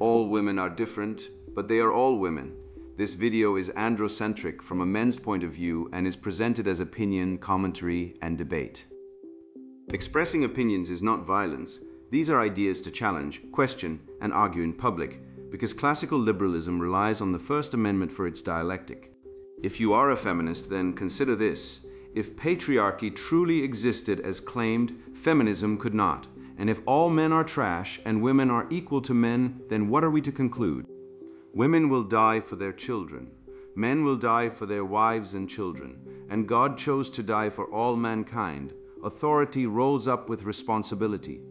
all women are different, but they are all women. This video is androcentric from a men's point of view and is presented as opinion, commentary, and debate. Expressing opinions is not violence. These are ideas to challenge, question, and argue in public, because classical liberalism relies on the First Amendment for its dialectic. If you are a feminist, then consider this. If patriarchy truly existed as claimed, feminism could not. And if all men are trash and women are equal to men, then what are we to conclude? Women will die for their children. Men will die for their wives and children. And God chose to die for all mankind. Authority rolls up with responsibility.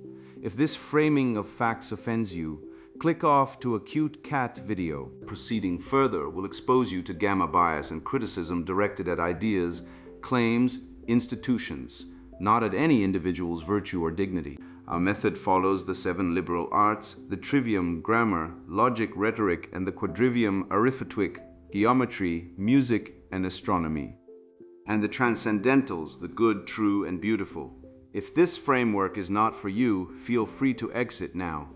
If this framing of facts offends you, click off to a cute cat video. Proceeding further will expose you to gamma bias and criticism directed at ideas, claims, institutions, not at any individual's virtue or dignity. Our method follows the 7 liberal arts, the trivium, grammar, logic, rhetoric, and the quadrivium, arithmetic, geometry, music, and astronomy. And the transcendentals, the good, true, and beautiful. If this framework is not for you, feel free to exit now.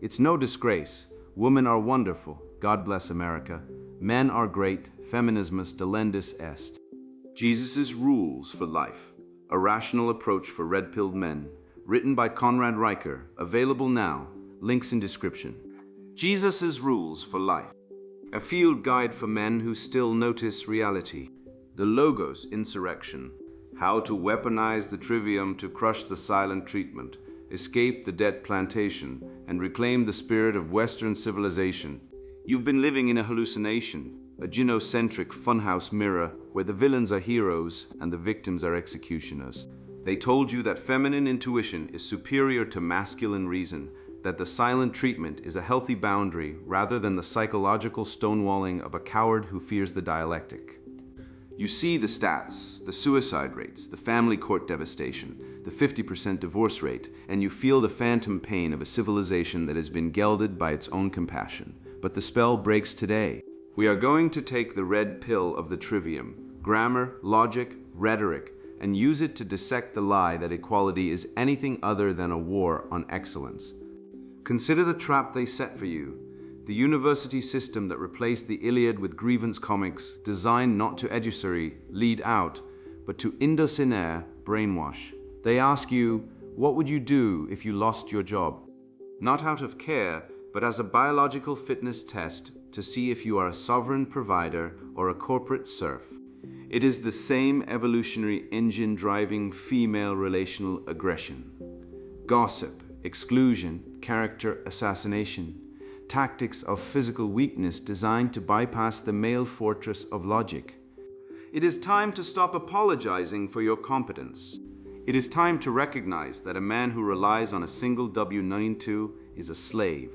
It's no disgrace. Women are wonderful. God bless America. Men are great. Feminismus delendus est. Jesus' Rules for Life. A Rational Approach for Red-Pilled Men. Written by Conrad Riker. Available now. Links in description. Jesus' Rules for Life. A field guide for men who still notice reality. The Logos Insurrection. How to weaponize the trivium to crush the silent treatment, escape the debt plantation, and reclaim the spirit of Western civilization. You've been living in a hallucination, a gynocentric funhouse mirror where the villains are heroes and the victims are executioners. They told you that feminine intuition is superior to masculine reason, that the silent treatment is a healthy boundary rather than the psychological stonewalling of a coward who fears the dialectic. You see the stats, the suicide rates, the family court devastation, the 50% divorce rate, and you feel the phantom pain of a civilization that has been gelded by its own compassion. But the spell breaks today. We are going to take the red pill of the trivium, grammar, logic, rhetoric, and use it to dissect the lie that equality is anything other than a war on excellence. Consider the trap they set for you. The university system that replaced the Iliad with grievance comics, designed not to educere, lead out, but to indocinaire, brainwash. They ask you, what would you do if you lost your job? Not out of care, but as a biological fitness test to see if you are a sovereign provider or a corporate serf. It is the same evolutionary engine driving female relational aggression. Gossip, exclusion, character assassination. Tactics of physical weakness designed to bypass the male fortress of logic. It is time to stop apologizing for your competence. It is time to recognize that a man who relies on a single W-92 is a slave,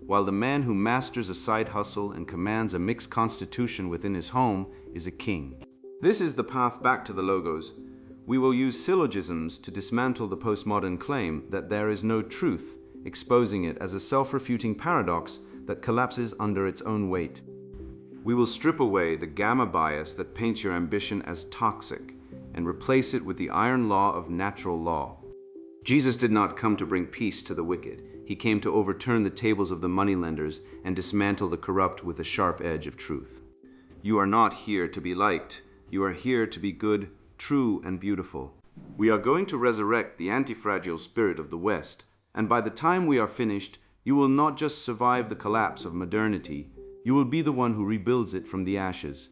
while the man who masters a side hustle and commands a mixed constitution within his home is a king. This is the path back to the Logos. We will use syllogisms to dismantle the postmodern claim that there is no truth, exposing it as a self-refuting paradox that collapses under its own weight. We will strip away the gamma bias that paints your ambition as toxic and replace it with the iron law of natural law. Jesus did not come to bring peace to the wicked. He came to overturn the tables of the moneylenders and dismantle the corrupt with the sharp edge of truth. You are not here to be liked. You are here to be good, true, and beautiful. We are going to resurrect the anti-fragile spirit of the West. And by the time we are finished, you will not just survive the collapse of modernity, you will be the one who rebuilds it from the ashes.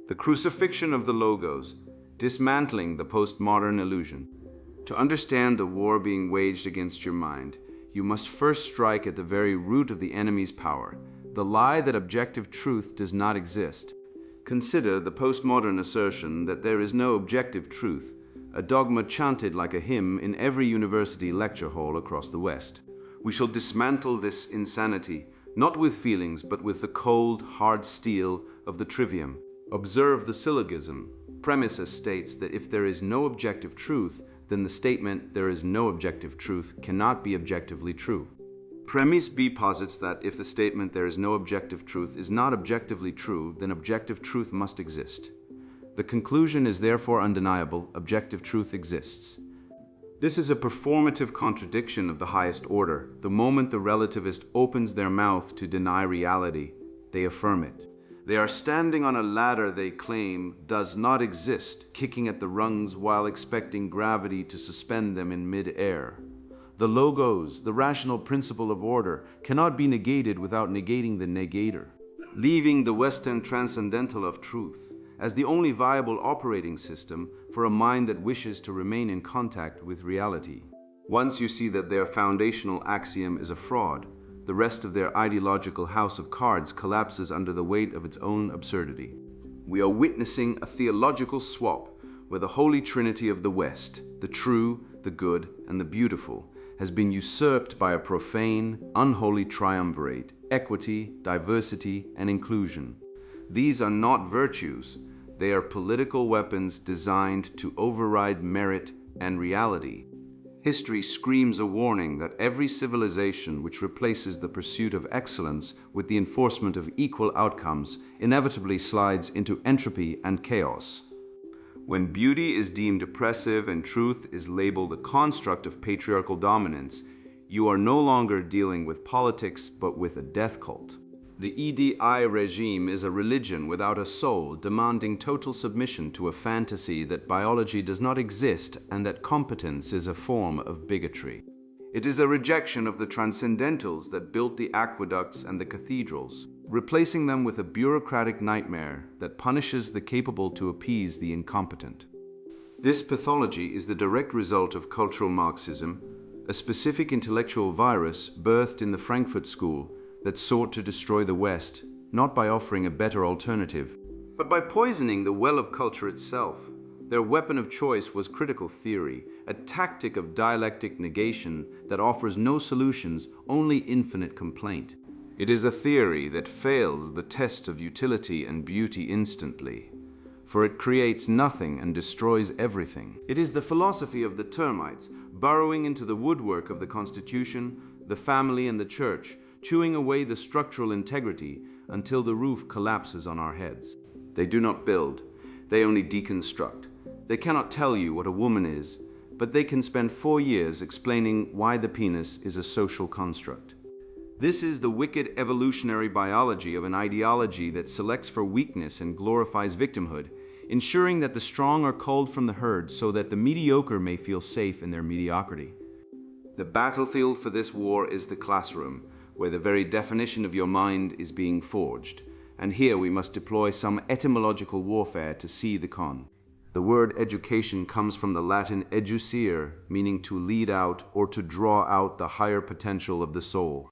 The crucifixion of the Logos, dismantling the postmodern illusion. To understand the war being waged against your mind, you must first strike at the very root of the enemy's power, the lie that objective truth does not exist. Consider the postmodern assertion that there is no objective truth, a dogma chanted like a hymn in every university lecture hall across the West. We shall dismantle this insanity, not with feelings, but with the cold, hard steel of the trivium. Observe the syllogism. Premises states that if there is no objective truth, then the statement there is no objective truth cannot be objectively true. Premise B posits that if the statement there is no objective truth is not objectively true, then objective truth must exist. The conclusion is therefore undeniable: objective truth exists. This is a performative contradiction of the highest order. The moment the relativist opens their mouth to deny reality, they affirm it. They are standing on a ladder they claim does not exist, kicking at the rungs while expecting gravity to suspend them in mid-air. The logos, the rational principle of order, cannot be negated without negating the negator, leaving the Western transcendental of truth as the only viable operating system for a mind that wishes to remain in contact with reality. Once you see that their foundational axiom is a fraud, the rest of their ideological house of cards collapses under the weight of its own absurdity. We are witnessing a theological swap where the Holy Trinity of the West, the true, the good, and the beautiful, has been usurped by a profane, unholy triumvirate: equity, diversity, and inclusion. These are not virtues. They are political weapons designed to override merit and reality. History screams a warning that every civilization which replaces the pursuit of excellence with the enforcement of equal outcomes inevitably slides into entropy and chaos. When beauty is deemed oppressive and truth is labeled a construct of patriarchal dominance, you are no longer dealing with politics but with a death cult. The EDI regime is a religion without a soul, demanding total submission to a fantasy that biology does not exist and that competence is a form of bigotry. It is a rejection of the transcendentals that built the aqueducts and the cathedrals, replacing them with a bureaucratic nightmare that punishes the capable to appease the incompetent. This pathology is the direct result of cultural Marxism, a specific intellectual virus birthed in the Frankfurt School that sought to destroy the West, not by offering a better alternative, but by poisoning the well of culture itself. Their weapon of choice was critical theory, a tactic of dialectic negation that offers no solutions, only infinite complaint. It is a theory that fails the test of utility and beauty instantly, for it creates nothing and destroys everything. It is the philosophy of the termites, burrowing into the woodwork of the Constitution, the family, and the church, chewing away the structural integrity until the roof collapses on our heads. They do not build, they only deconstruct. They cannot tell you what a woman is, but they can spend 4 years explaining why the penis is a social construct. This is the wicked evolutionary biology of an ideology that selects for weakness and glorifies victimhood, ensuring that the strong are culled from the herd so that the mediocre may feel safe in their mediocrity. The battlefield for this war is the classroom, where the very definition of your mind is being forged. And here we must deploy some etymological warfare to see the con. The word education comes from the Latin educere, meaning to lead out or to draw out the higher potential of the soul.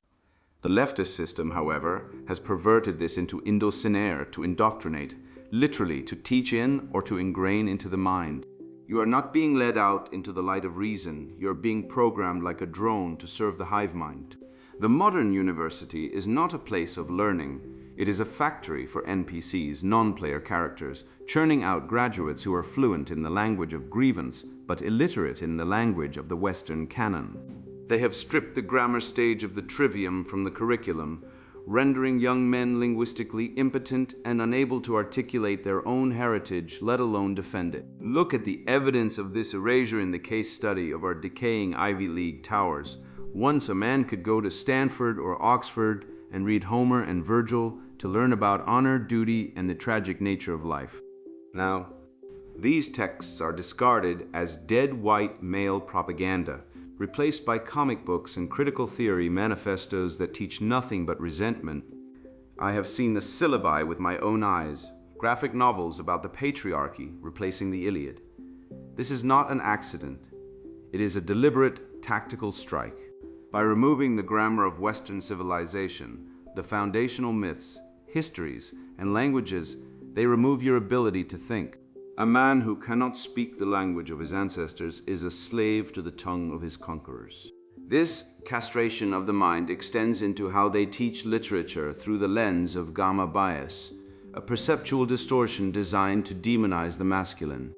The leftist system, however, has perverted this into indocinere, to indoctrinate, literally to teach in or to ingrain into the mind. You are not being led out into the light of reason, you are being programmed like a drone to serve the hive mind. The modern university is not a place of learning. It is a factory for NPCs, non-player characters, churning out graduates who are fluent in the language of grievance, but illiterate in the language of the Western canon. They have stripped the grammar stage of the trivium from the curriculum, rendering young men linguistically impotent and unable to articulate their own heritage, let alone defend it. Look at the evidence of this erasure in the case study of our decaying Ivy League towers. Once a man could go to Stanford or Oxford and read Homer and Virgil to learn about honor, duty, and the tragic nature of life. Now, these texts are discarded as dead white male propaganda, replaced by comic books and critical theory manifestos that teach nothing but resentment. I have seen the syllabi with my own eyes, graphic novels about the patriarchy replacing the Iliad. This is not an accident. It is a deliberate, tactical strike. By removing the grammar of Western civilization, the foundational myths, histories, and languages, they remove your ability to think. A man who cannot speak the language of his ancestors is a slave to the tongue of his conquerors. This castration of the mind extends into how they teach literature through the lens of gamma bias, a perceptual distortion designed to demonize the masculine.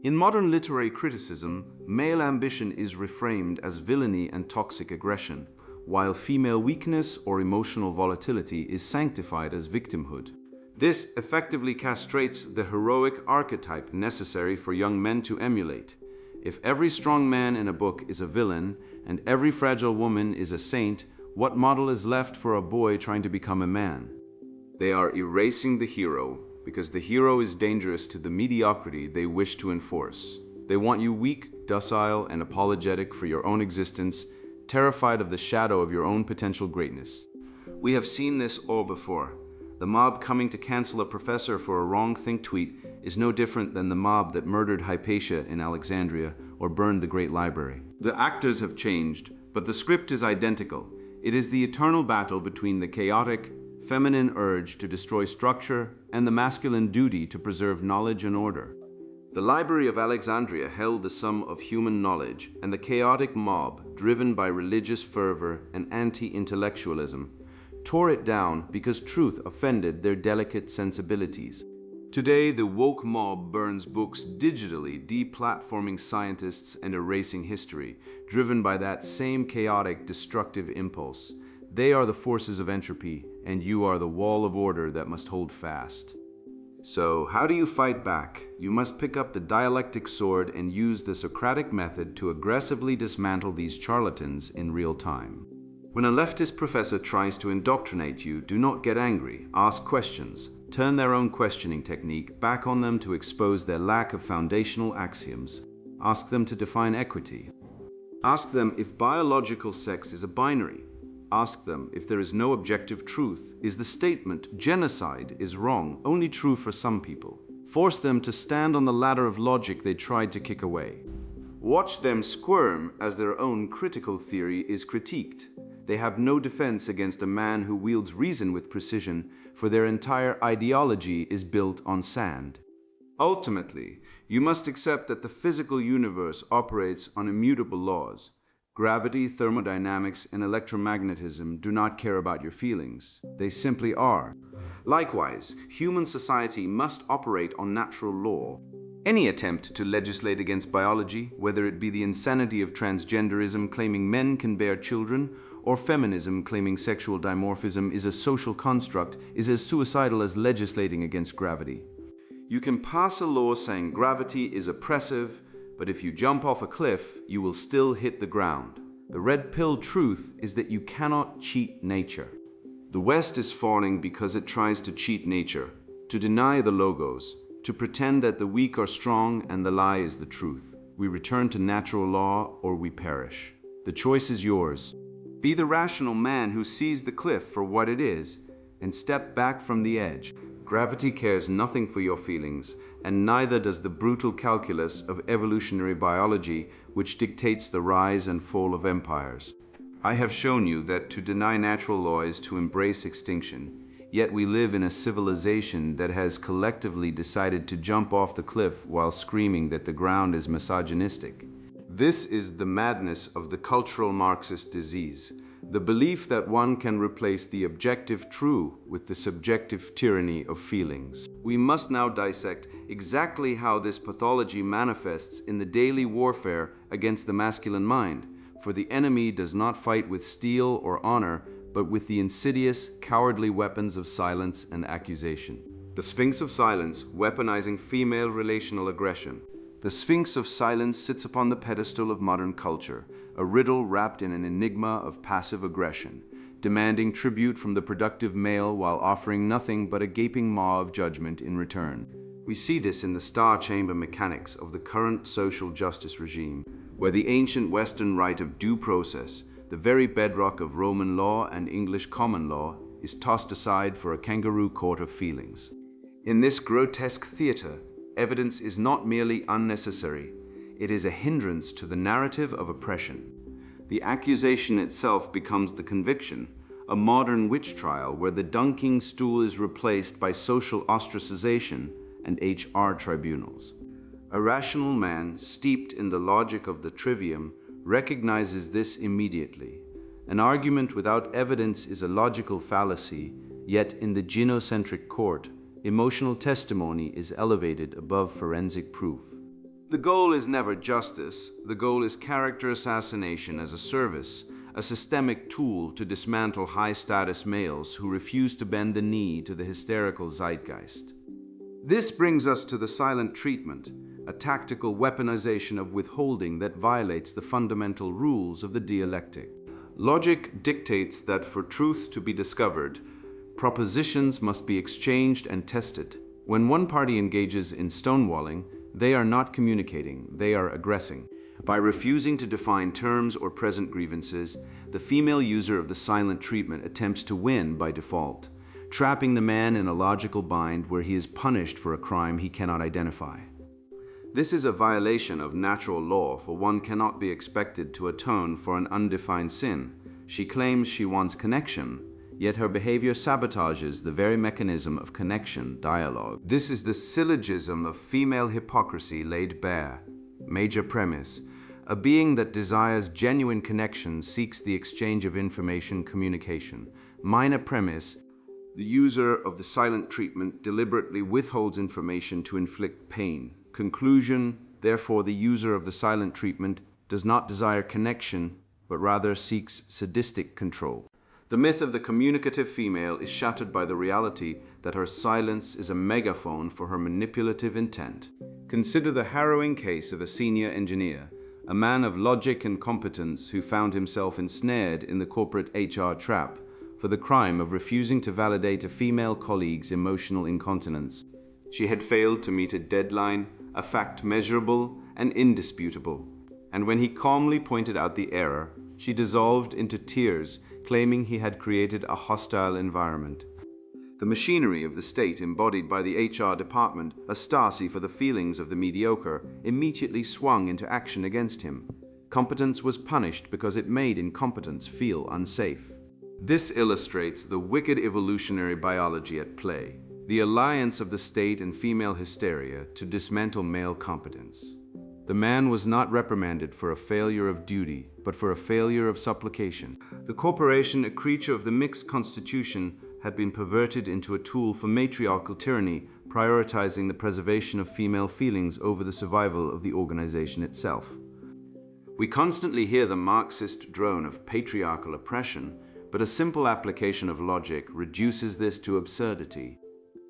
In modern literary criticism, male ambition is reframed as villainy and toxic aggression, while female weakness or emotional volatility is sanctified as victimhood. This effectively castrates the heroic archetype necessary for young men to emulate. If every strong man in a book is a villain and every fragile woman is a saint, what model is left for a boy trying to become a man? They are erasing the hero because the hero is dangerous to the mediocrity they wish to enforce. They want you weak, docile, and apologetic for your own existence, terrified of the shadow of your own potential greatness. We have seen this all before. The mob coming to cancel a professor for a wrong think tweet is no different than the mob that murdered Hypatia in Alexandria or burned the Great Library. The actors have changed, but the script is identical. It is the eternal battle between the chaotic, feminine urge to destroy structure and the masculine duty to preserve knowledge and order. The Library of Alexandria held the sum of human knowledge, and the chaotic mob, driven by religious fervor and anti-intellectualism, tore it down because truth offended their delicate sensibilities. Today, the woke mob burns books digitally, deplatforming scientists and erasing history, driven by that same chaotic, destructive impulse. They are the forces of entropy, and you are the wall of order that must hold fast. So, how do you fight back? You must pick up the dialectic sword and use the Socratic method to aggressively dismantle these charlatans in real time. When a leftist professor tries to indoctrinate you, do not get angry. Ask questions. Turn their own questioning technique back on them to expose their lack of foundational axioms. Ask them to define equity. Ask them if biological sex is a binary. Ask them if there is no objective truth. Is the statement genocide is wrong only true for some people? Force them to stand on the ladder of logic they tried to kick away. Watch them squirm as their own critical theory is critiqued. They have no defense against a man who wields reason with precision, for their entire ideology is built on sand. Ultimately, you must accept that the physical universe operates on immutable laws. Gravity, thermodynamics, and electromagnetism do not care about your feelings. They simply are. Likewise, human society must operate on natural law. Any attempt to legislate against biology, whether it be the insanity of transgenderism claiming men can bear children, or feminism claiming sexual dimorphism is a social construct, is as suicidal as legislating against gravity. You can pass a law saying gravity is oppressive, but if you jump off a cliff, you will still hit the ground. The red pill truth is that you cannot cheat nature. The West is falling because it tries to cheat nature, to deny the logos, to pretend that the weak are strong and the lie is the truth. We return to natural law or we perish. The choice is yours. Be the rational man who sees the cliff for what it is and step back from the edge. Gravity cares nothing for your feelings, and neither does the brutal calculus of evolutionary biology, which dictates the rise and fall of empires. I have shown you that to deny natural law is to embrace extinction, yet we live in a civilization that has collectively decided to jump off the cliff while screaming that the ground is misogynistic. This is the madness of the cultural Marxist disease, the belief that one can replace the objective true with the subjective tyranny of feelings. We must now dissect exactly how this pathology manifests in the daily warfare against the masculine mind, for the enemy does not fight with steel or honor, but with the insidious, cowardly weapons of silence and accusation. The Sphinx of Silence, weaponizing female relational aggression. The Sphinx of Silence sits upon the pedestal of modern culture, a riddle wrapped in an enigma of passive aggression, demanding tribute from the productive male while offering nothing but a gaping maw of judgment in return. We see this in the star chamber mechanics of the current social justice regime, where the ancient Western right of due process, the very bedrock of Roman law and English common law, is tossed aside for a kangaroo court of feelings. In this grotesque theater, evidence is not merely unnecessary, it is a hindrance to the narrative of oppression. The accusation itself becomes the conviction, a modern witch trial where the dunking stool is replaced by social ostracization and HR tribunals. A rational man, steeped in the logic of the trivium, recognizes this immediately. An argument without evidence is a logical fallacy, yet in the genocentric court, emotional testimony is elevated above forensic proof. The goal is never justice. The goal is character assassination as a service, a systemic tool to dismantle high-status males who refuse to bend the knee to the hysterical zeitgeist. This brings us to the silent treatment, a tactical weaponization of withholding that violates the fundamental rules of the dialectic. Logic dictates that for truth to be discovered, propositions must be exchanged and tested. When one party engages in stonewalling, they are not communicating, they are aggressing. By refusing to define terms or present grievances, the female user of the silent treatment attempts to win by default, trapping the man in a logical bind where he is punished for a crime he cannot identify. This is a violation of natural law, for one cannot be expected to atone for an undefined sin. She claims she wants connection, yet her behavior sabotages the very mechanism of connection, dialogue. This is the syllogism of female hypocrisy laid bare. Major premise: a being that desires genuine connection seeks the exchange of information, communication. Minor premise: the user of the silent treatment deliberately withholds information to inflict pain. Conclusion: therefore, the user of the silent treatment does not desire connection, but rather seeks sadistic control. The myth of the communicative female is shattered by the reality that her silence is a megaphone for her manipulative intent. Consider the harrowing case of a senior engineer, a man of logic and competence who found himself ensnared in the corporate HR trap for the crime of refusing to validate a female colleague's emotional incontinence. She had failed to meet a deadline, a fact measurable and indisputable, and when he calmly pointed out the error, she dissolved into tears, claiming he had created a hostile environment. The machinery of the state embodied by the HR department, a Stasi for the feelings of the mediocre, immediately swung into action against him. Competence was punished because it made incompetence feel unsafe. This illustrates the wicked evolutionary biology at play, the alliance of the state and female hysteria to dismantle male competence. The man was not reprimanded for a failure of duty, but for a failure of supplication. The corporation, a creature of the mixed constitution, had been perverted into a tool for matriarchal tyranny, prioritizing the preservation of female feelings over the survival of the organization itself. We constantly hear the Marxist drone of patriarchal oppression, but a simple application of logic reduces this to absurdity.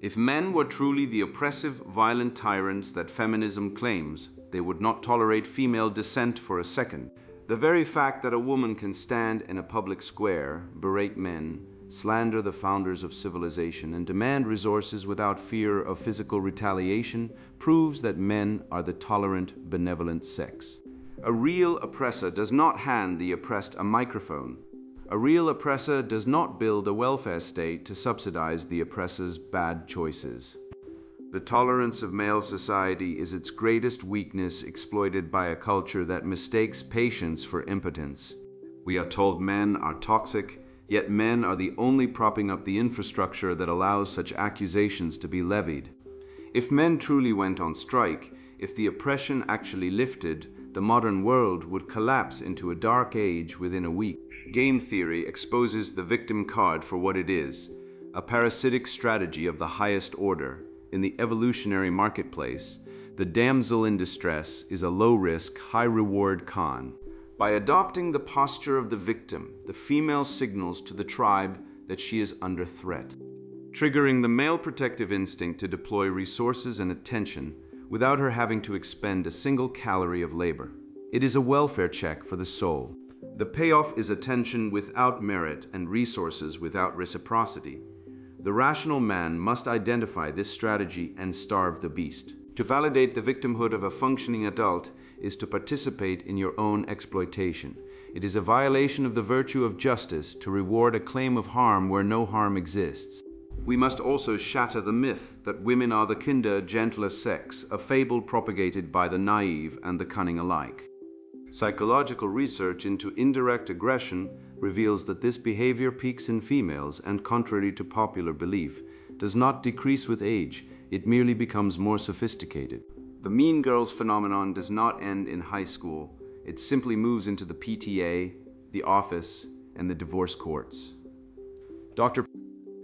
If men were truly the oppressive, violent tyrants that feminism claims, they would not tolerate female dissent for a second. The very fact that a woman can stand in a public square, berate men, slander the founders of civilization, and demand resources without fear of physical retaliation proves that men are the tolerant, benevolent sex. A real oppressor does not hand the oppressed a microphone. A real oppressor does not build a welfare state to subsidize the oppressor's bad choices. The tolerance of male society is its greatest weakness, exploited by a culture that mistakes patience for impotence. We are told men are toxic, yet men are the only propping up the infrastructure that allows such accusations to be levied. If men truly went on strike, if the oppression actually lifted, the modern world would collapse into a dark age within a week. Game theory exposes the victim card for what it is, a parasitic strategy of the highest order. In the evolutionary marketplace, the damsel in distress is a low-risk, high-reward con. By adopting the posture of the victim, the female signals to the tribe that she is under threat, triggering the male protective instinct to deploy resources and attention without her having to expend a single calorie of labor. It is a welfare check for the soul. The payoff is attention without merit and resources without reciprocity. The rational man must identify this strategy and starve the beast. To validate the victimhood of a functioning adult is to participate in your own exploitation. It is a violation of the virtue of justice to reward a claim of harm where no harm exists. We must also shatter the myth that women are the kinder, gentler sex, a fable propagated by the naive and the cunning alike. Psychological research into indirect aggression reveals that this behavior peaks in females and, contrary to popular belief, does not decrease with age, it merely becomes more sophisticated. The mean girls phenomenon does not end in high school, it simply moves into the PTA, the office, and the divorce courts. Dr.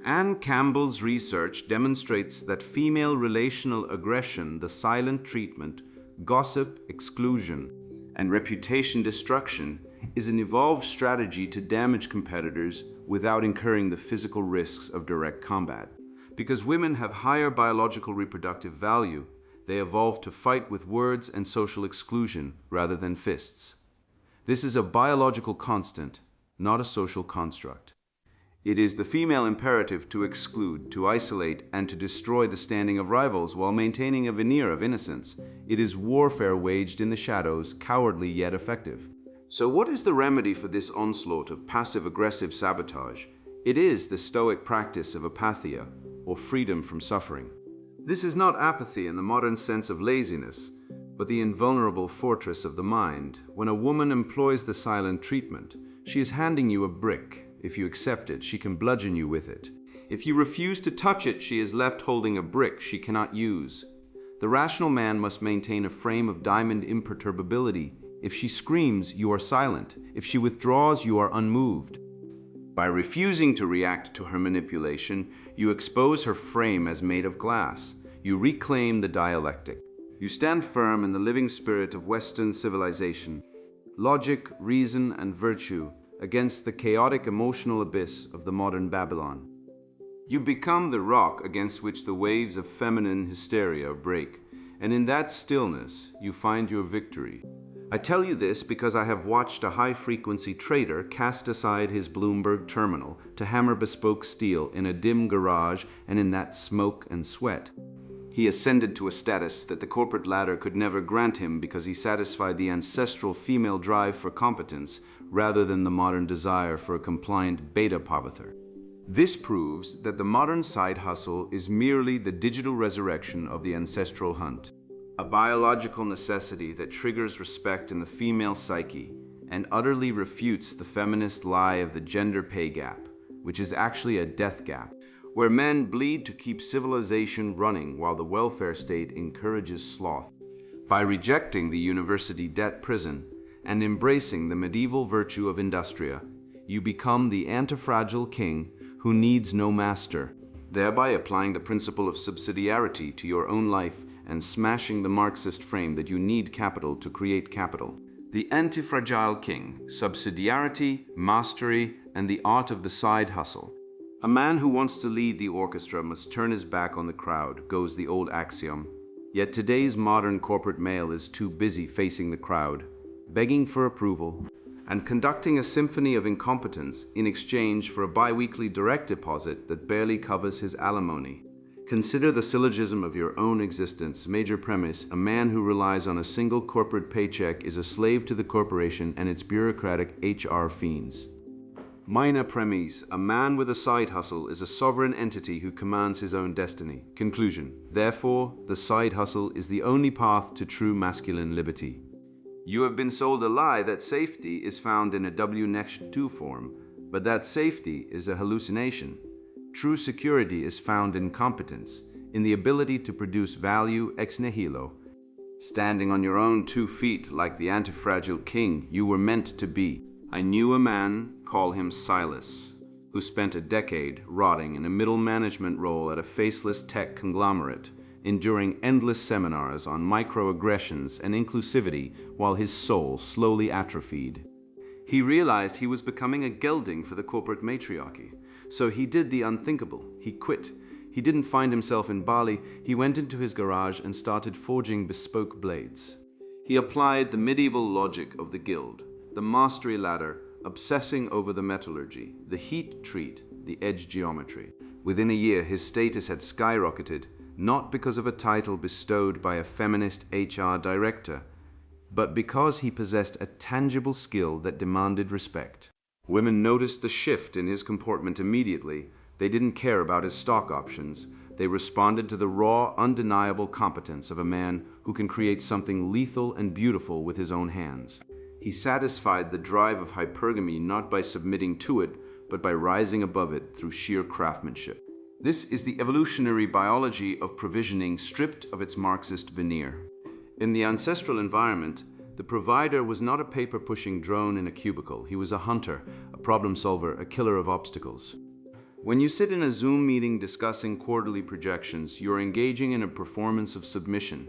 Anne Campbell's research demonstrates that female relational aggression, the silent treatment, gossip, exclusion, and reputation destruction is an evolved strategy to damage competitors without incurring the physical risks of direct combat. Because women have higher biological reproductive value, They evolved to fight with words and social exclusion rather than fists. This is a biological constant, not a social construct. It is the female imperative to exclude, to isolate, and to destroy the standing of rivals while maintaining a veneer of innocence. It is warfare waged in the shadows, cowardly yet effective. So what is the remedy for this onslaught of passive-aggressive sabotage? It is the stoic practice of apatheia, or freedom from suffering. This is not apathy in the modern sense of laziness, but the invulnerable fortress of the mind. When a woman employs the silent treatment, she is handing you a brick. If you accept it, she can bludgeon you with it. If you refuse to touch it, she is left holding a brick she cannot use. The rational man must maintain a frame of diamond imperturbability. If she screams, you are silent. If she withdraws, you are unmoved. By refusing to react to her manipulation, you expose her frame as made of glass. You reclaim the dialectic. You stand firm in the living spirit of Western civilization. Logic, reason, and virtue against the chaotic emotional abyss of the modern Babylon. You become the rock against which the waves of feminine hysteria break, and in that stillness you find your victory. I tell you this because I have watched a high-frequency trader cast aside his Bloomberg terminal to hammer bespoke steel in a dim garage and in that smoke and sweat. He ascended to a status that the corporate ladder could never grant him because he satisfied the ancestral female drive for competence rather than the modern desire for a compliant beta pavither. This proves that the modern side hustle is merely the digital resurrection of the ancestral hunt, a biological necessity that triggers respect in the female psyche and utterly refutes the feminist lie of the gender pay gap, which is actually a death gap, where men bleed to keep civilization running while the welfare state encourages sloth. By rejecting the university debt prison and embracing the medieval virtue of industria, you become the antifragile king who needs no master, thereby applying the principle of subsidiarity to your own life and smashing the Marxist frame that you need capital to create capital. The antifragile king, subsidiarity, mastery, and the art of the side hustle. A man who wants to lead the orchestra must turn his back on the crowd, goes the old axiom. Yet today's modern corporate male is too busy facing the crowd, begging for approval, and conducting a symphony of incompetence in exchange for a bi-weekly direct deposit that barely covers his alimony. Consider the syllogism of your own existence. Major premise: a man who relies on a single corporate paycheck is a slave to the corporation and its bureaucratic HR fiends. Minor premise: a man with a side hustle is a sovereign entity who commands his own destiny. Conclusion: therefore, the side hustle is the only path to true masculine liberty. You have been sold a lie that safety is found in a W-2 form, but that safety is a hallucination. True security is found in competence, in the ability to produce value ex nihilo. Standing on your own 2 feet like the antifragile king you were meant to be. I knew a man, call him Silas, who spent a decade rotting in a middle management role at a faceless tech conglomerate, enduring endless seminars on microaggressions and inclusivity while his soul slowly atrophied. He realized he was becoming a gelding for the corporate matriarchy, so he did the unthinkable. He quit. He didn't find himself in Bali. He went into his garage and started forging bespoke blades. He applied the medieval logic of the guild, the mastery ladder, obsessing over the metallurgy, the heat treat, the edge geometry. Within a year, his status had skyrocketed, not because of a title bestowed by a feminist HR director, but because he possessed a tangible skill that demanded respect. Women noticed the shift in his comportment immediately. They didn't care about his stock options. They responded to the raw, undeniable competence of a man who can create something lethal and beautiful with his own hands. He satisfied the drive of hypergamy not by submitting to it, but by rising above it through sheer craftsmanship. This is the evolutionary biology of provisioning stripped of its Marxist veneer. In the ancestral environment, the provider was not a paper-pushing drone in a cubicle. He was a hunter, a problem solver, a killer of obstacles. When you sit in a Zoom meeting discussing quarterly projections, you're engaging in a performance of submission,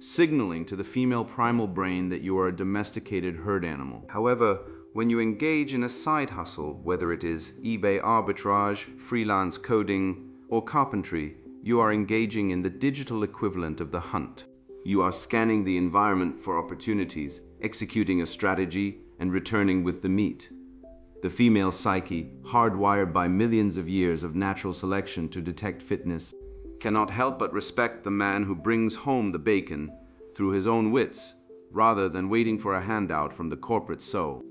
signaling to the female primal brain that you are a domesticated herd animal. However, when you engage in a side hustle, whether it is eBay arbitrage, freelance coding, or carpentry, you are engaging in the digital equivalent of the hunt. You are scanning the environment for opportunities, executing a strategy, and returning with the meat. The female psyche, hardwired by millions of years of natural selection to detect fitness, cannot help but respect the man who brings home the bacon through his own wits, rather than waiting for a handout from the corporate soul.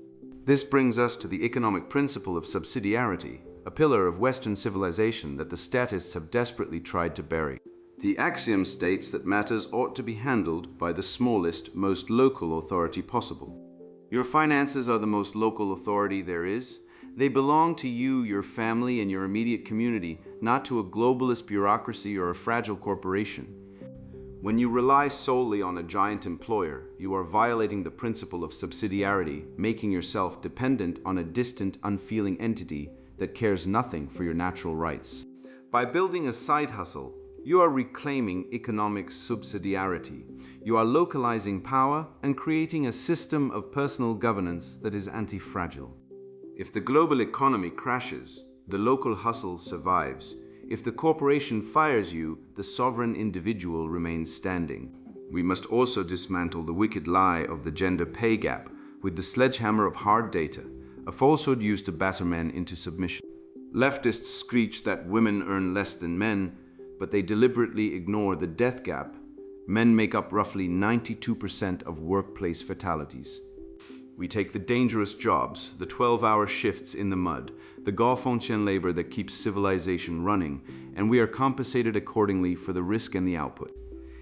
This brings us to the economic principle of subsidiarity, a pillar of Western civilization that the statists have desperately tried to bury. The axiom states that matters ought to be handled by the smallest, most local authority possible. Your finances are the most local authority there is. They belong to you, your family, and your immediate community, not to a globalist bureaucracy or a fragile corporation. When you rely solely on a giant employer, you are violating the principle of subsidiarity, making yourself dependent on a distant, unfeeling entity that cares nothing for your natural rights. By building a side hustle, you are reclaiming economic subsidiarity. You are localizing power and creating a system of personal governance that is anti-fragile. If the global economy crashes, the local hustle survives. If the corporation fires you, the sovereign individual remains standing. We must also dismantle the wicked lie of the gender pay gap with the sledgehammer of hard data, a falsehood used to batter men into submission. Leftists screech that women earn less than men, but they deliberately ignore the death gap. Men make up roughly 92% of workplace fatalities. We take the dangerous jobs, the 12-hour shifts in the mud, the Garfunkel labor that keeps civilization running, and we are compensated accordingly for the risk and the output.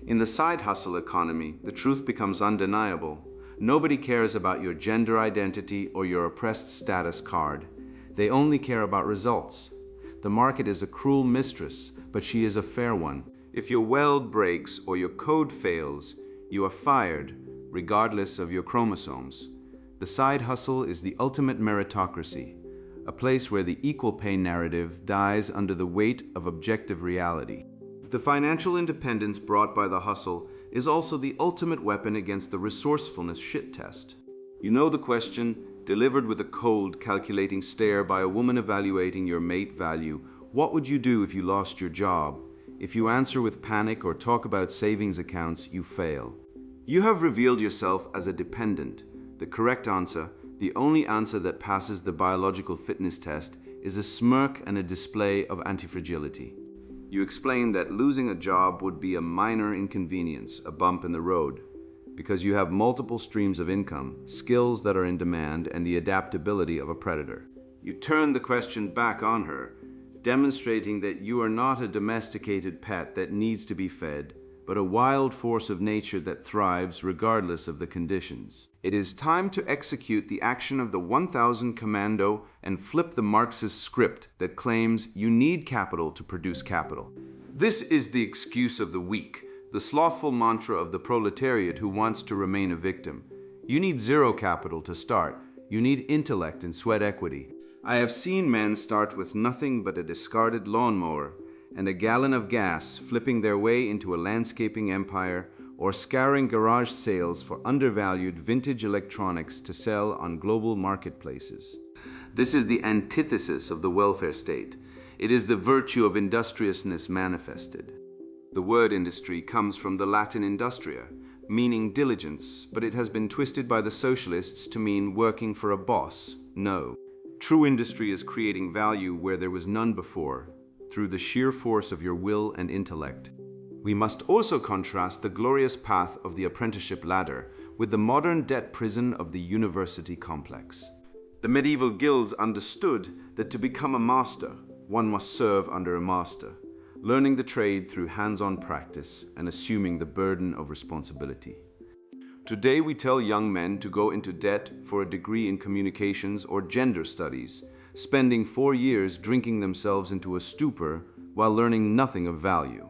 In the side hustle economy, the truth becomes undeniable. Nobody cares about your gender identity or your oppressed status card. They only care about results. The market is a cruel mistress, but she is a fair one. If your weld breaks or your code fails, you are fired, regardless of your chromosomes. The side hustle is the ultimate meritocracy, a place where the equal pay narrative dies under the weight of objective reality. The financial independence brought by the hustle is also the ultimate weapon against the resourcefulness shit test. You know the question, delivered with a cold, calculating stare by a woman evaluating your mate value, what would you do if you lost your job? If you answer with panic or talk about savings accounts, you fail. You have revealed yourself as a dependent. The correct answer, the only answer that passes the biological fitness test, is a smirk and a display of anti-fragility. You explain that losing a job would be a minor inconvenience, a bump in the road, because you have multiple streams of income, skills that are in demand, and the adaptability of a predator. You turn the question back on her, demonstrating that you are not a domesticated pet that needs to be fed, but a wild force of nature that thrives regardless of the conditions. It is time to execute the action of the 1000 commando and flip the Marxist script that claims you need capital to produce capital. This is the excuse of the weak, the slothful mantra of the proletariat who wants to remain a victim. You need zero capital to start. You need intellect and sweat equity. I have seen men start with nothing but a discarded lawnmower and a gallon of gas, flipping their way into a landscaping empire or scouring garage sales for undervalued vintage electronics to sell on global marketplaces. This is the antithesis of the welfare state. It is the virtue of industriousness manifested. The word industry comes from the Latin industria, meaning diligence, but it has been twisted by the socialists to mean working for a boss. No. True industry is creating value where there was none before, through the sheer force of your will and intellect. We must also contrast the glorious path of the apprenticeship ladder with the modern debt prison of the university complex. The medieval guilds understood that to become a master, one must serve under a master, learning the trade through hands-on practice and assuming the burden of responsibility. Today we tell young men to go into debt for a degree in communications or gender studies, spending 4 years drinking themselves into a stupor while learning nothing of value.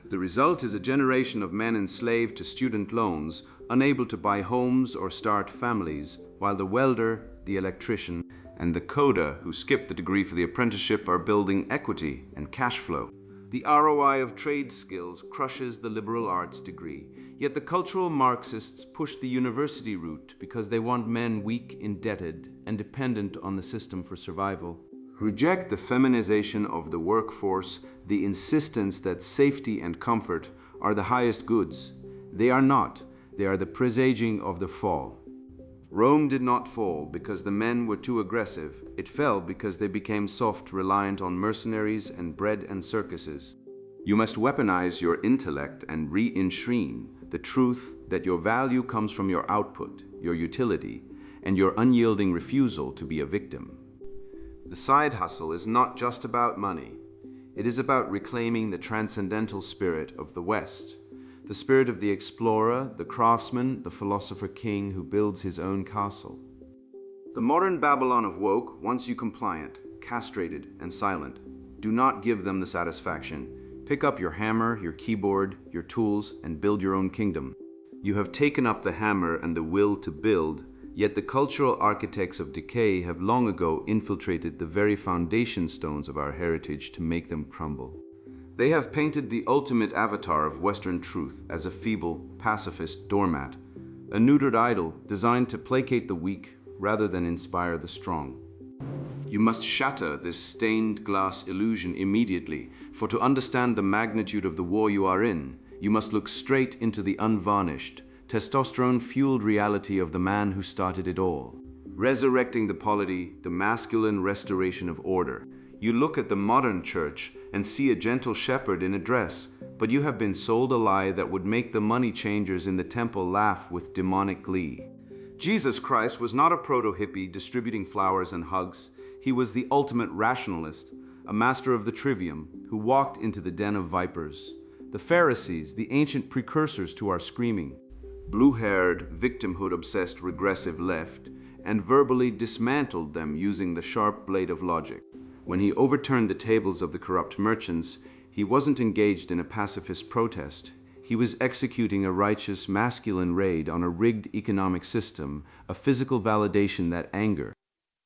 The result is a generation of men enslaved to student loans, unable to buy homes or start families, while the welder, the electrician, and the coder who skipped the degree for the apprenticeship are building equity and cash flow. The ROI of trade skills crushes the liberal arts degree, yet the cultural Marxists push the university route because they want men weak, indebted, and dependent on the system for survival. Reject the feminization of the workforce, the insistence that safety and comfort are the highest goods, They are not. They are the presaging of the fall. Rome did not fall because the men were too aggressive. It fell because they became soft, reliant on mercenaries and bread and circuses. You must weaponize your intellect and re-enshrine the truth that your value comes from your output, your utility, and your unyielding refusal to be a victim. The side hustle is not just about money. It is about reclaiming the transcendental spirit of the West, the spirit of the explorer, the craftsman, the philosopher king who builds his own castle. The modern Babylon of woke wants you compliant, castrated, and silent. Do not give them the satisfaction. Pick up your hammer, your keyboard, your tools, and build your own kingdom. You have taken up the hammer and the will to build, yet the cultural architects of decay have long ago infiltrated the very foundation stones of our heritage to make them crumble. They have painted the ultimate avatar of Western truth as a feeble, pacifist doormat, a neutered idol designed to placate the weak rather than inspire the strong. You must shatter this stained glass illusion immediately, for to understand the magnitude of the war you are in, you must look straight into the unvarnished, testosterone-fueled reality of the man who started it all. Resurrecting the polity, the masculine restoration of order. You look at the modern church and see a gentle shepherd in a dress, but you have been sold a lie that would make the money changers in the temple laugh with demonic glee. Jesus Christ was not a proto-hippie distributing flowers and hugs. He was the ultimate rationalist, a master of the trivium, who walked into the den of vipers. The Pharisees, the ancient precursors to our screaming, blue-haired, victimhood-obsessed regressive left, and verbally dismantled them using the sharp blade of logic. When he overturned the tables of the corrupt merchants, he wasn't engaged in a pacifist protest. He was executing a righteous masculine raid on a rigged economic system, a physical validation that anger,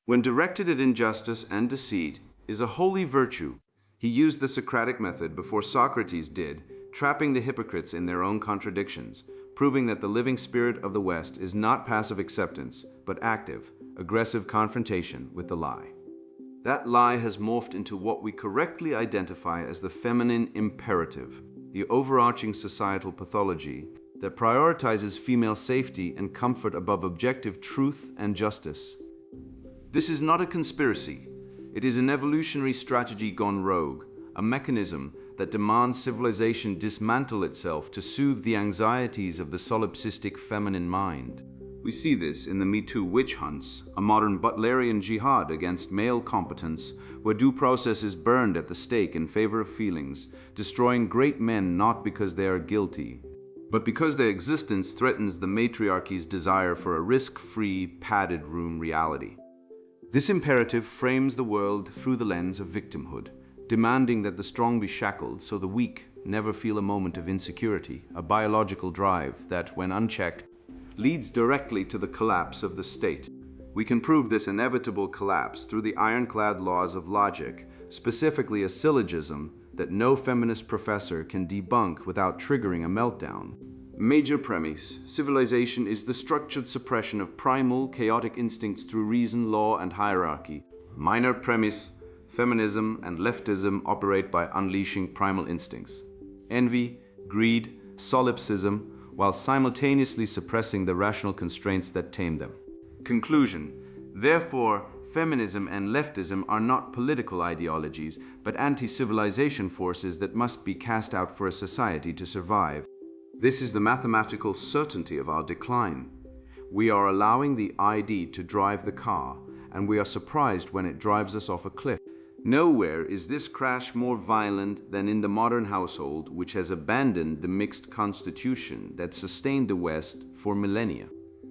when directed at injustice and deceit, is a holy virtue. He used the Socratic method before Socrates did, trapping the hypocrites in their own contradictions, proving that the living spirit of the West is not passive acceptance, but active, aggressive confrontation with the lie. That lie has morphed into what we correctly identify as the feminine imperative, the overarching societal pathology that prioritizes female safety and comfort above objective truth and justice. This is not a conspiracy. It is an evolutionary strategy gone rogue, a mechanism that demands civilization dismantle itself to soothe the anxieties of the solipsistic feminine mind. We see this in the Me Too witch hunts, a modern Butlerian jihad against male competence, where due process is burned at the stake in favor of feelings, destroying great men not because they are guilty, but because their existence threatens the matriarchy's desire for a risk-free, padded room reality. This imperative frames the world through the lens of victimhood, demanding that the strong be shackled so the weak never feel a moment of insecurity, a biological drive that, when unchecked, leads directly to the collapse of the state. We can prove this inevitable collapse through the ironclad laws of logic, specifically a syllogism that no feminist professor can debunk without triggering a meltdown. Major premise: civilization is the structured suppression of primal, chaotic instincts through reason, law, and hierarchy. Minor premise: feminism and leftism operate by unleashing primal instincts. Envy, greed, solipsism, while simultaneously suppressing the rational constraints that tame them. Conclusion: therefore, feminism and leftism are not political ideologies, but anti-civilization forces that must be cast out for a society to survive. This is the mathematical certainty of our decline. We are allowing the ID to drive the car, and we are surprised when it drives us off a cliff. Nowhere is this crash more violent than in the modern household, which has abandoned the mixed constitution that sustained the West for millennia.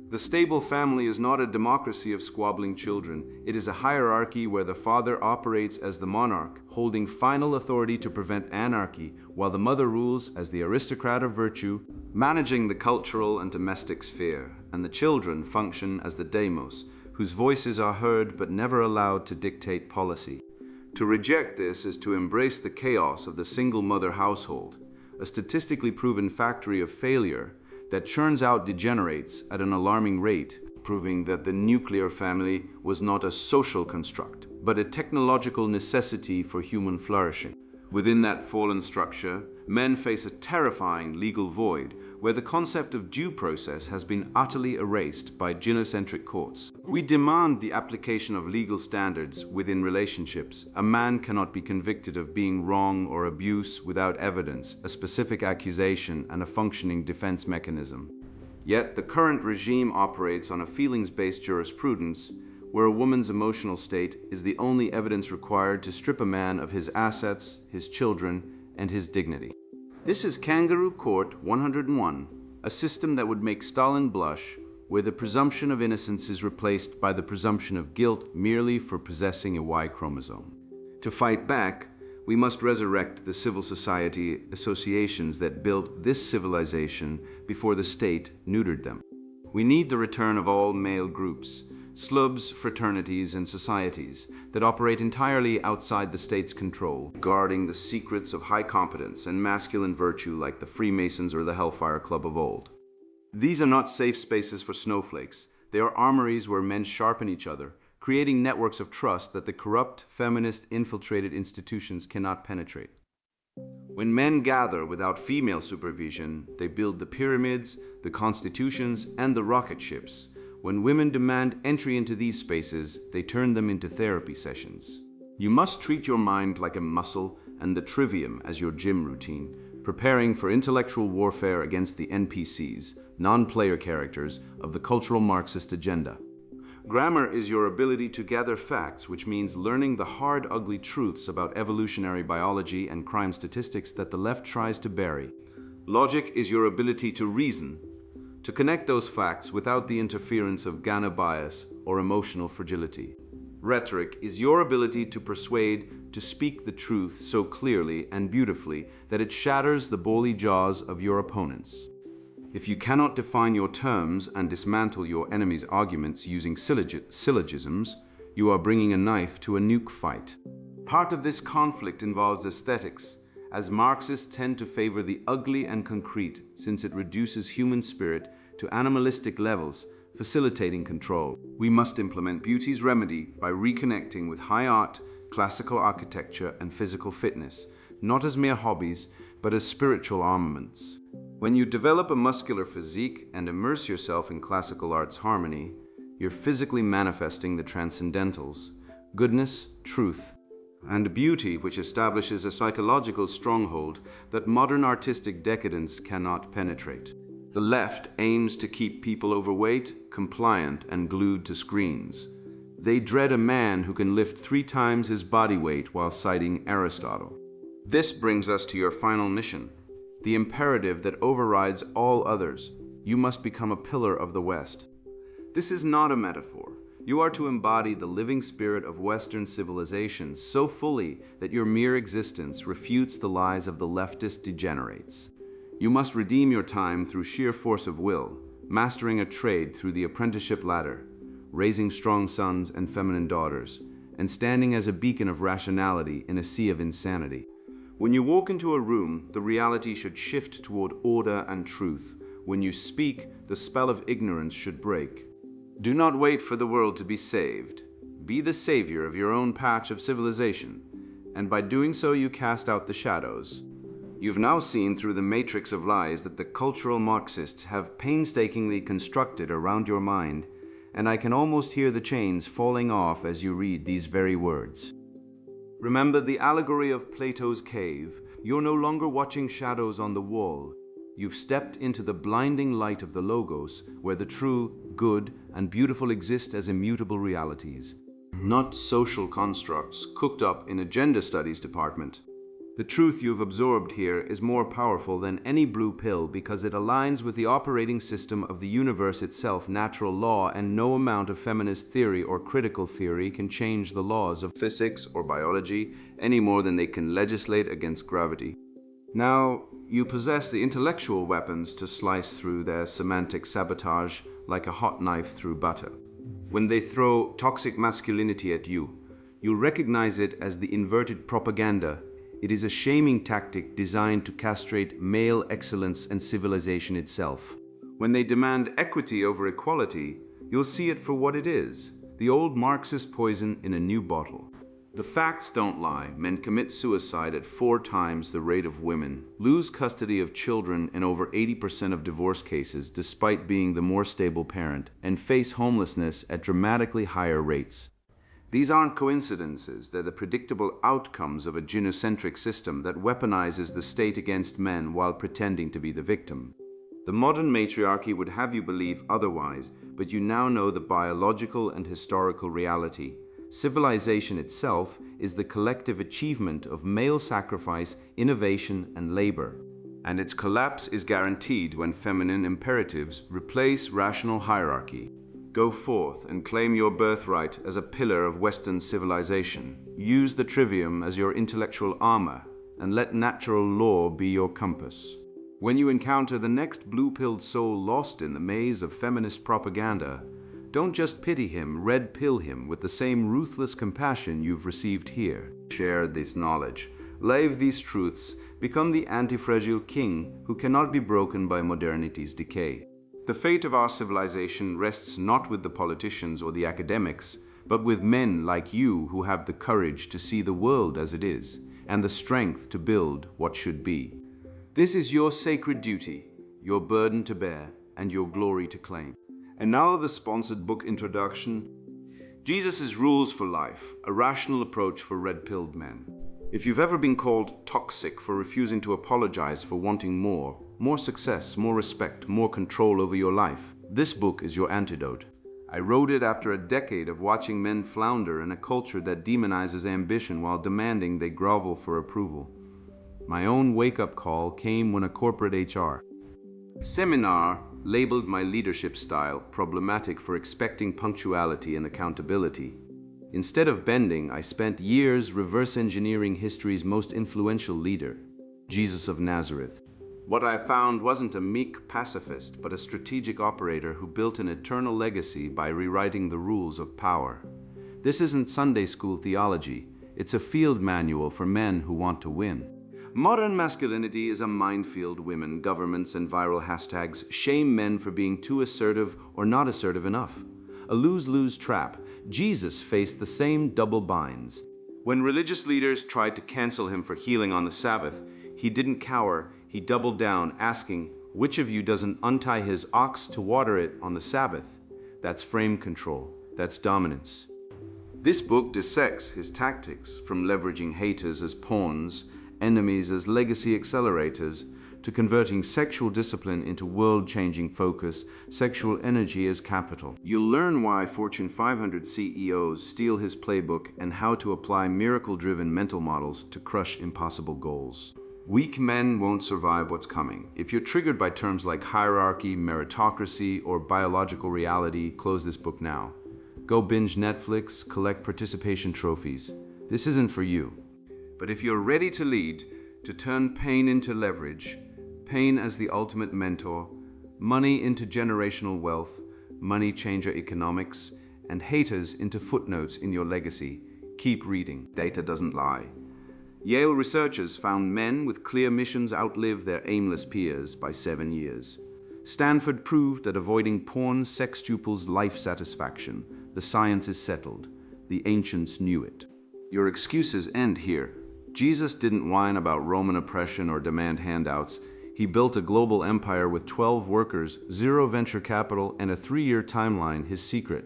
The stable family is not a democracy of squabbling children. It is a hierarchy where the father operates as the monarch, holding final authority to prevent anarchy, while the mother rules as the aristocrat of virtue, managing the cultural and domestic sphere, and the children function as the demos, whose voices are heard but never allowed to dictate policy. To reject this is to embrace the chaos of the single-mother household, a statistically proven factory of failure that churns out degenerates at an alarming rate, proving that the nuclear family was not a social construct, but a technological necessity for human flourishing. Within that fallen structure, men face a terrifying legal void, where the concept of due process has been utterly erased by gynocentric courts. We demand the application of legal standards within relationships. A man cannot be convicted of being wrong or abuse without evidence, a specific accusation, and a functioning defense mechanism. Yet the current regime operates on a feelings-based jurisprudence where a woman's emotional state is the only evidence required to strip a man of his assets, his children, and his dignity. This is Kangaroo Court 101, a system that would make Stalin blush, where the presumption of innocence is replaced by the presumption of guilt merely for possessing a Y chromosome. To fight back, we must resurrect the civil society associations that built this civilization before the state neutered them. We need the return of all male groups, slubs, fraternities, and societies that operate entirely outside the state's control, guarding the secrets of high competence and masculine virtue like the Freemasons or the Hellfire Club of old. These are not safe spaces for snowflakes. They are armories where men sharpen each other, creating networks of trust that the corrupt, feminist, infiltrated institutions cannot penetrate. When men gather without female supervision, they build the pyramids, the constitutions, and the rocket ships. When women demand entry into these spaces, they turn them into therapy sessions. You must treat your mind like a muscle and the trivium as your gym routine, preparing for intellectual warfare against the NPCs, non-player characters, of the cultural Marxist agenda. Grammar is your ability to gather facts, which means learning the hard, ugly truths about evolutionary biology and crime statistics that the left tries to bury. Logic is your ability to reason, to connect those facts without the interference of Ghana bias or emotional fragility. Rhetoric is your ability to persuade, to speak the truth so clearly and beautifully that it shatters the bally jaws of your opponents. If you cannot define your terms and dismantle your enemy's arguments using syllogisms, you are bringing a knife to a nuke fight. Part of this conflict involves aesthetics, as Marxists tend to favor the ugly and concrete since it reduces human spirit to animalistic levels, facilitating control. We must implement beauty's remedy by reconnecting with high art, classical architecture, and physical fitness, not as mere hobbies, but as spiritual armaments. When you develop a muscular physique and immerse yourself in classical art's harmony, you're physically manifesting the transcendentals, goodness, truth, and beauty, which establishes a psychological stronghold that modern artistic decadence cannot penetrate. The left aims to keep people overweight, compliant, and glued to screens. They dread a man who can lift 3 times his body weight while citing Aristotle. This brings us to your final mission, the imperative that overrides all others. You must become a pillar of the West. This is not a metaphor. You are to embody the living spirit of Western civilization so fully that your mere existence refutes the lies of the leftist degenerates. You must redeem your time through sheer force of will, mastering a trade through the apprenticeship ladder, raising strong sons and feminine daughters, and standing as a beacon of rationality in a sea of insanity. When you walk into a room, the reality should shift toward order and truth. When you speak, the spell of ignorance should break. Do not wait for the world to be saved. Be the savior of your own patch of civilization, and by doing so you cast out the shadows. You've now seen through the matrix of lies that the cultural Marxists have painstakingly constructed around your mind, and I can almost hear the chains falling off as you read these very words. Remember the allegory of Plato's cave. You're no longer watching shadows on the wall. You've stepped into the blinding light of the Logos, where the true, good, and beautiful exist as immutable realities, not social constructs cooked up in a gender studies department. The truth you've absorbed here is more powerful than any blue pill because it aligns with the operating system of the universe itself, natural law, and no amount of feminist theory or critical theory can change the laws of physics or biology any more than they can legislate against gravity. Now, you possess the intellectual weapons to slice through their semantic sabotage like a hot knife through butter. When they throw toxic masculinity at you, you'll recognize it as the inverted propaganda. It is a shaming tactic designed to castrate male excellence and civilization itself. When they demand equity over equality, you'll see it for what it is, the old Marxist poison in a new bottle. The facts don't lie. Men commit suicide at 4 times the rate of women, lose custody of children in over 80% of divorce cases despite being the more stable parent, and face homelessness at dramatically higher rates. These aren't coincidences, they're the predictable outcomes of a gynocentric system that weaponizes the state against men while pretending to be the victim. The modern matriarchy would have you believe otherwise, but you now know the biological and historical reality. Civilization itself is the collective achievement of male sacrifice, innovation, and labor. And its collapse is guaranteed when feminine imperatives replace rational hierarchy. Go forth and claim your birthright as a pillar of Western civilization. Use the trivium as your intellectual armor, and let natural law be your compass. When you encounter the next blue-pilled soul lost in the maze of feminist propaganda, don't just pity him, red-pill him with the same ruthless compassion you've received here. Share this knowledge. Live these truths. Become the anti-fragile king who cannot be broken by modernity's decay. The fate of our civilization rests not with the politicians or the academics, but with men like you who have the courage to see the world as it is, and the strength to build what should be. This is your sacred duty, your burden to bear, and your glory to claim. And now the sponsored book introduction. Jesus' Rules for Life, a rational approach for red-pilled men. If you've ever been called toxic for refusing to apologize for wanting more success, more respect, more control over your life, this book is your antidote. I wrote it after a decade of watching men flounder in a culture that demonizes ambition while demanding they grovel for approval. My own wake-up call came when a corporate HR seminar labeled my leadership style problematic for expecting punctuality and accountability. Instead of bending, I spent years reverse engineering history's most influential leader, Jesus of Nazareth. What I found wasn't a meek pacifist, but a strategic operator who built an eternal legacy by rewriting the rules of power. This isn't Sunday school theology, it's a field manual for men who want to win. Modern masculinity is a minefield. Women, governments, and viral hashtags shame men for being too assertive or not assertive enough. A lose-lose trap. Jesus faced the same double binds. When religious leaders tried to cancel him for healing on the Sabbath, he didn't cower, he doubled down, asking, "Which of you doesn't untie his ox to water it on the Sabbath?" That's frame control. That's dominance. This book dissects his tactics, from leveraging haters as pawns, enemies as legacy accelerators, to converting sexual discipline into world-changing focus, sexual energy as capital. You'll learn why Fortune 500 CEOs steal his playbook and how to apply miracle-driven mental models to crush impossible goals. Weak men won't survive what's coming. If you're triggered by terms like hierarchy, meritocracy, or biological reality, close this book now. Go binge Netflix, collect participation trophies. This isn't for you. But if you're ready to lead, to turn pain into leverage, pain as the ultimate mentor, money into generational wealth, money changer economics, and haters into footnotes in your legacy, keep reading. Data doesn't lie. Yale researchers found men with clear missions outlive their aimless peers by 7 years. Stanford proved that avoiding porn sextuples life satisfaction. The science is settled. The ancients knew it. Your excuses end here. Jesus didn't whine about Roman oppression or demand handouts. He built a global empire with 12 workers, 0 venture capital, and a 3-year timeline. His secret: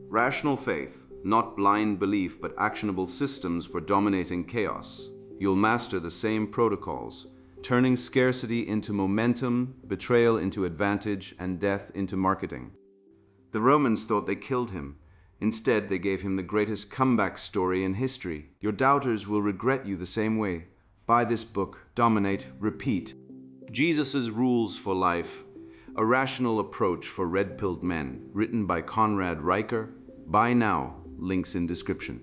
rational faith, not blind belief, but actionable systems for dominating chaos. You'll master the same protocols, turning scarcity into momentum, betrayal into advantage, and death into marketing. The Romans thought they killed him. Instead, they gave him the greatest comeback story in history. Your doubters will regret you the same way. Buy this book. Dominate. Repeat. Jesus' Rules for Life, a rational approach for red-pilled men, written by Conrad Riker. Buy now. Links in description.